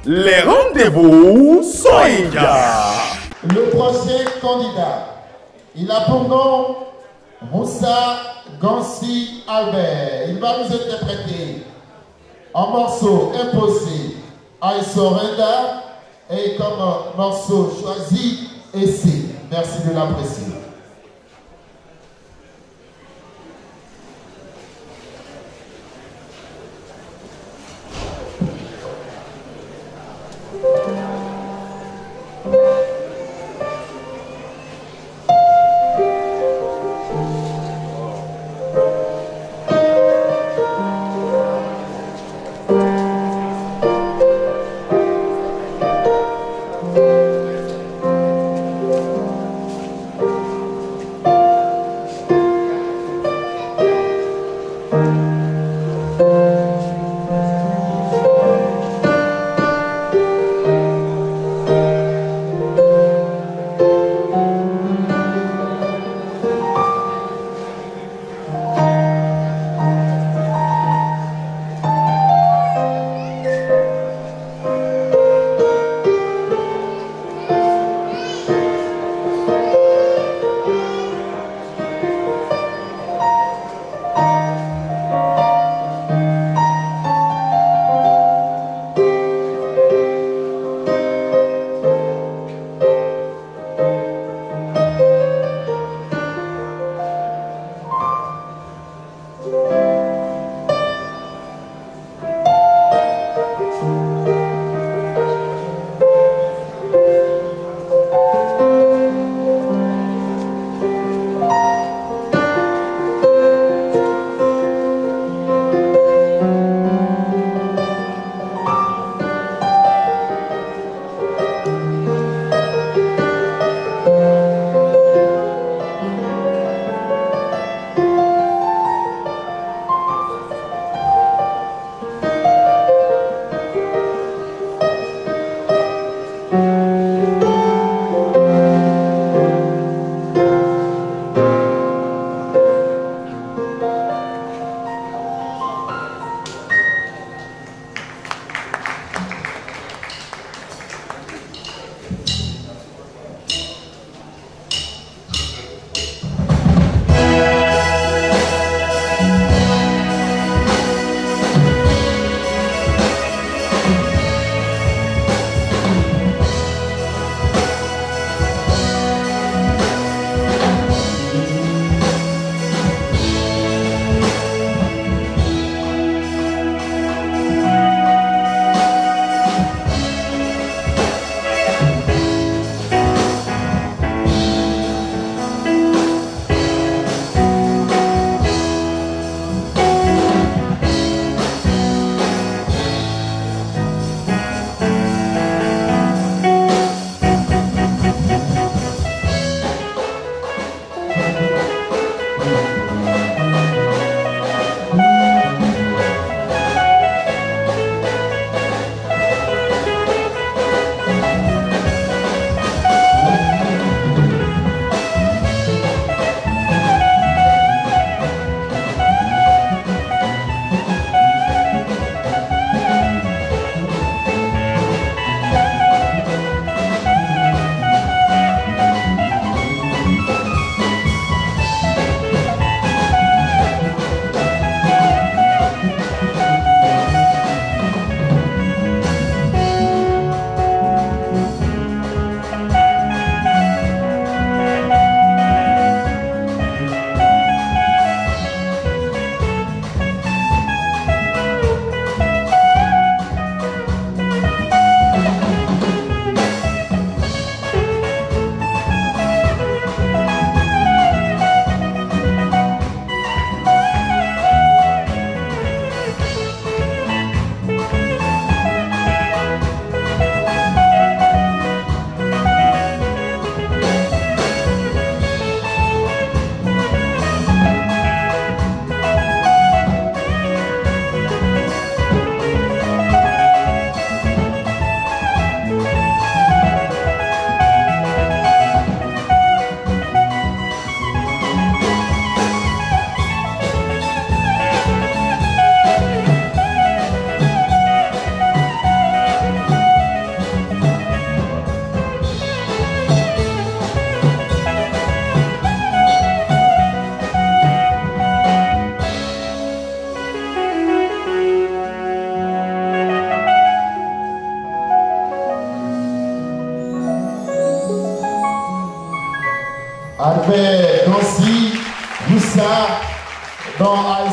Les rendez-vous sont immédiats. Le prochain candidat, il a pour nom Moussa Gansi Albert. Il va nous interpréter un morceau imposé I Surrender et comme morceau choisi Essai. Merci de l'apprécier.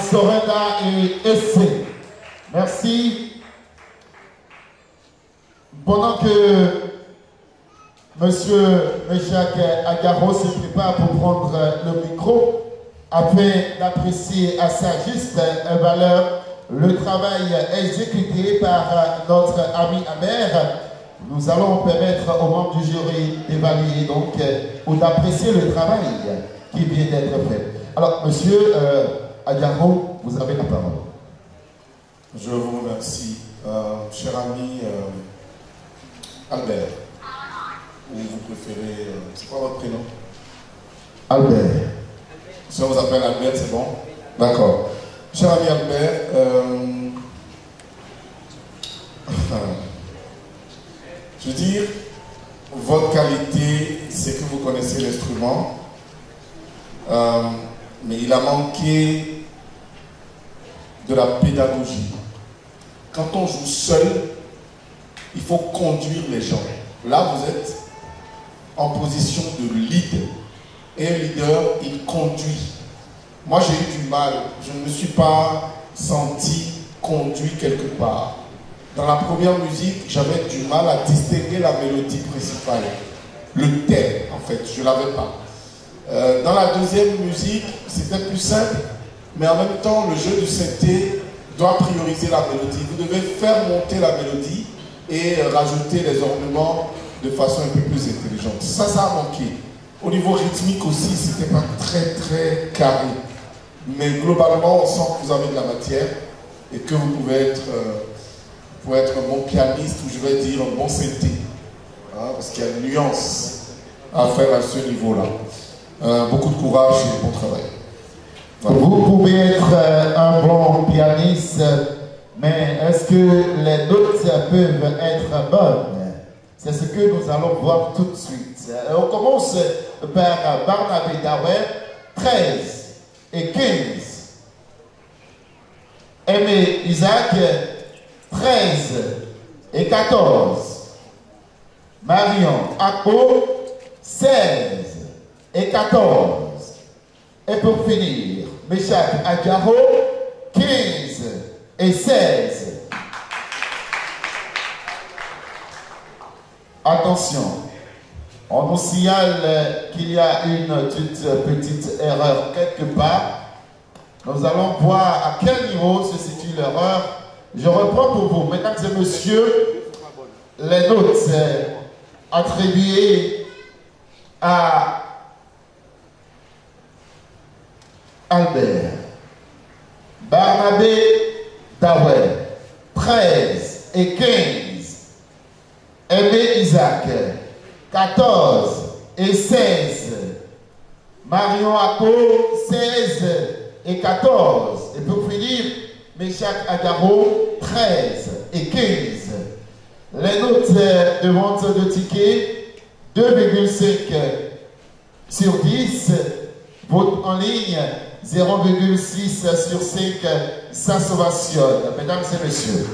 Sorenda et Essé. Merci. Pendant que Monsieur Meshach Agaro se prépare pour prendre le micro, afin d'apprécier à sa juste valeur le travail exécuté par notre ami Amer, nous allons permettre aux membres du jury d'évaluer donc ou d'apprécier le travail qui vient d'être fait. Alors, Monsieur Agaro, vous avez la parole. Je vous remercie, cher ami Albert. Ou vous préférez, c'est quoi votre prénom? Albert. Si on vous appelle Albert, c'est bon? D'accord. Cher ami Albert, je veux dire, votre qualité, c'est que vous connaissez l'instrument, mais il a manqué de la pédagogie. Quand on joue seul, il faut conduire les gens. Là, vous êtes en position de lead. Et un leader, il conduit. Moi, j'ai eu du mal. Je ne me suis pas senti conduit quelque part. Dans la première musique, j'avais du mal à distinguer la mélodie principale. Le thème, en fait, je ne l'avais pas. Dans la deuxième musique, c'était plus simple, mais en même temps, le jeu du synthé doit prioriser la mélodie. Vous devez faire monter la mélodie et rajouter les ornements de façon un peu plus intelligente. Ça a manqué. Au niveau rythmique aussi, c'était pas très carré. Mais globalement, on sent que vous avez de la matière et que vous pouvez être, un bon pianiste, ou je vais dire un bon synthé. Hein, parce qu'il y a une nuance à faire à ce niveau-là. Beaucoup de courage et bon travail. Voilà. Vous pouvez être un bon pianiste, mais est-ce que les notes peuvent être bonnes? C'est ce que nous allons voir tout de suite. On commence par Barnabé Daoué, 13 et 15. Aimé Isaac, 13 et 14. Marion Akpo, 16 et 14. Et pour finir, Meshach Agaro, 15 et 16. Attention, on nous signale qu'il y a une petite erreur quelque part. Nous allons voir à quel niveau se situe l'erreur. Je reprends pour vous, mesdames et messieurs, les notes attribuées à Albert. Barnabé Daoué, 13 et 15. Aimé Isaac, 14 et 16. Marion Ako, 16 et 14. Et pour finir, Meshach Agaro, 13 et 15. Les notes de vente de tickets, 2,5 sur 10. Vote en ligne, 0,6 sur 5. Ça s'ovationne. Mesdames et messieurs.